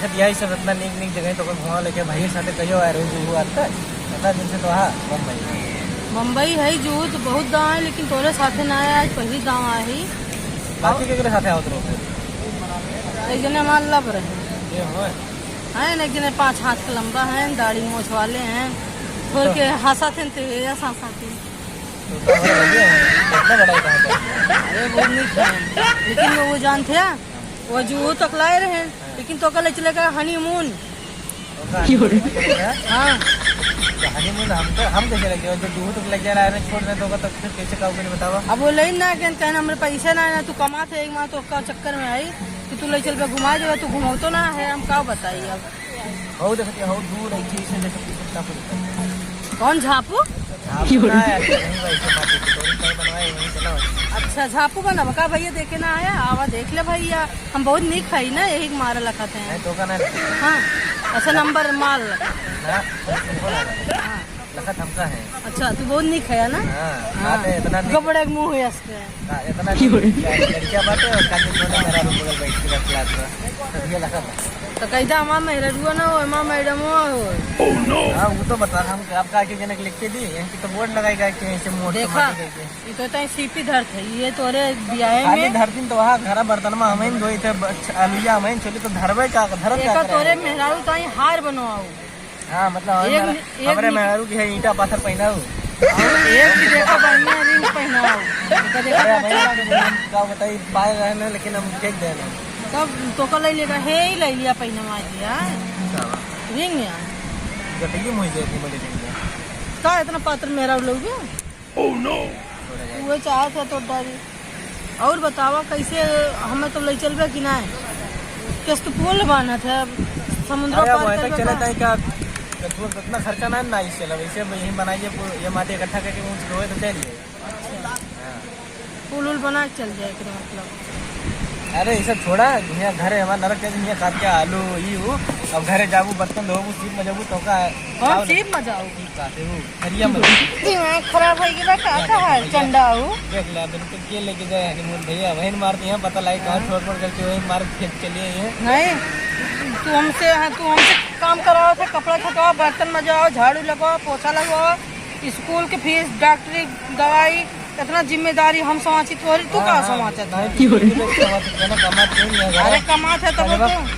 देखत यही सब इतना नीक जगह तो घुमा लेके भाई साथे कहियो आ रही जो आता इतना दिन से तो हाँ मुंबई है जो तो बहुत गाँव है, लेकिन तोरे साथे ना आया, आज पहली गाँव आए ही। बाकी के साथे आओ तो एक जने हमारे लब रहे हैं, एक जने 5 हाथ का लंबा है, दाढ़ी मोछ वाले हैं, थोड़ के हंसा थे लेकिन वो जानते हैं वो जो तक लाए रहे, लेकिन तो कल चले गए हनीमून। हाँ हनीमून हम कैसे लगे जो दूर तक लग जा रहा है छोड़ दे तो फिर कैसे खाओगे नहीं बताओ। अब वो ले ना कहना हमारे पैसे ना है, तू कमाते एक माह तो का चक्कर में आई कि तू ले चल पे घुमा देगा, तू घुमाओ तो ना है, हम क्या बताइए। अब हो देखते हो दूर कौन झापू? अच्छा झापू बना बका भैया देखे ना आया, आवा देख ले भैया, हम बहुत नीक खाई ना, यही मारा लखाते हैं। हाँ अच्छा नंबर माल लखत हमका है। अच्छा तू बहुत नीक खाया ना। इतना कपड़े मुँह है इतना लड़कियां बातें और काफी छोटा मेरा रूम बगल बैठ के क्लास में ये लखत तो कैसा हमारा मेहरुआ ना हो, हमारा मैडम हो। हाँ वो तो बता हम आपका आके जनक लिख के दी यहाँ की तो बोर्ड लगाएगा कि ऐसे मोड़ देखा ये तो सीपी धर थे, ये तोरे बियाहे में धरती तो वहाँ घर बर्तन में हमें धोई थे आलूया हमें चली तो धरवे का धर तोरे मेहरारू तो हार बनवाओ। हाँ मतलब हमारे मेहरारू की है ईटा पाथर पहना एक भी देखा बढ़िया रिंग पहनाओ क्या बताइए पाए रहने, लेकिन हम देख देना तब तो कल लेगा हे ही ले लिया पहनवा दिया रिंग का इतना पात्र मेरा लोग वो चाहे थे तो डाली। और बतावा कैसे हमें तो ले चलबे कि ना किस तो पुल बाना था समुद्र तक चले था क्या इतना खर्चा ना इस चला वैसे यही बनाइए ये माटी इकट्ठा करके रोए तो चलिए पुल बना के चल जाए मतलब। अरे ये सब छोड़ा यहाँ घर है हमारा नरक कैसे यहाँ काट के आलू ये अब घरे जाबू बर्तन धोबू सीप में जाबू तो का सीप में जाओ हरिया में खराब है चंडा देख ले बिल्कुल के लेके जाए हनीमून भैया वहीं मारते हैं पता लगे कहाँ छोड़ छोड़ करके वहीं मार खेत चलिए नहीं तू हमसे काम कराओ थे, कपड़ा छटाओ, बर्तन मजाओ, झाड़ू लगाओ, पोछा लगाओ, स्कूल की फीस, डॉक्टरी दवाई, इतना जिम्मेदारी हम समाची तोरी तू का समाचा था। अरे कमाते तब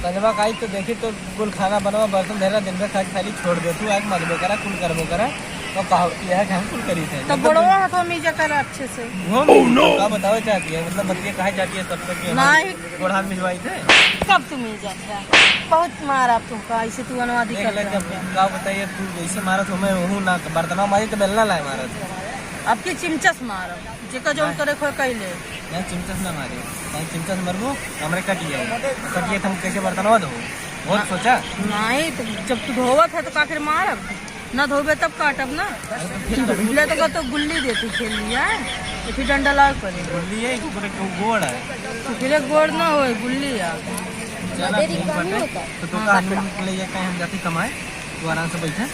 कजवा काई तो देखी तो कुल खाना बनवा बर्तन धेरा दिन में खाली छोड़ दे तू आज मरबो करा कुल करबो करा तो कहा हम कुल करी थे तब बड़वा है तो मीजा कर अच्छे से क्या बताओ चाहती है मतलब बच्चे कहा जाती है तब तक नहीं गोढ़ा मिलवाई थे कब तू मिल जाता बहुत मारा तुमका ऐसे तू अनुवादी कर क्या बताइए तू ऐसे मारा तो मैं हूँ ना बर्तनवा मारी तो बेलना लाए मारा आपकी चिमचस मारो जेका जो करे खो कैले नहीं चिमचस ना मारी नहीं चिमचस मरबू हमरे कटिए हम कैसे बर्तनवा धो बहुत सोचा नहीं तो जब तू धोवत है तो का फिर मारब ना धोबे तब काटब ना ले तो गुल्ली देती खेल लिया तो फिर डंडा लाग पड़े गुल्ली है गोड़ है तो फिर गोड़ ना हो गुल्ली है तो हनीमून ले जाए हम जाते कमाए तो आराम से बैठे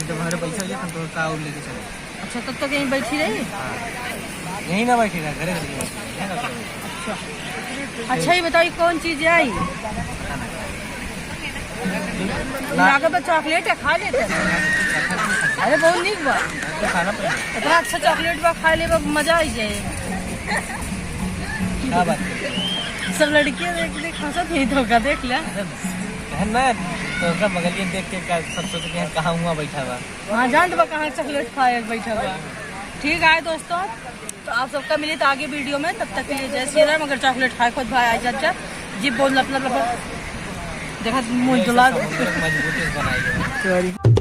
जब हमारे पैसा हो जाए तो का और लेके चले। अच्छा तब तो कहीं बैठी रही यहीं ना बैठेगा घरे अच्छा ही बताइए कौन चीज आई लागे तो चॉकलेट है खा लेते अरे बहुत नीक बा खाना इतना अच्छा चॉकलेट बा खा ले मजा आई जाए क्या बात सब लड़कियां देख हंसत ही धोखा देख ले ना तो बगल देख के सब सोच के कहाँ हुआ बैठा हुआ हाँ जान बा कहाँ चॉकलेट खाए बैठा हुआ। ठीक है दोस्तों तो आप सबका मिले तो आगे वीडियो में, तब तक के लिए जय श्री राम। अगर चॉकलेट खाए खुद भाई आ जा जी बोल अपना देखा मुँह दुला मजबूती बनाई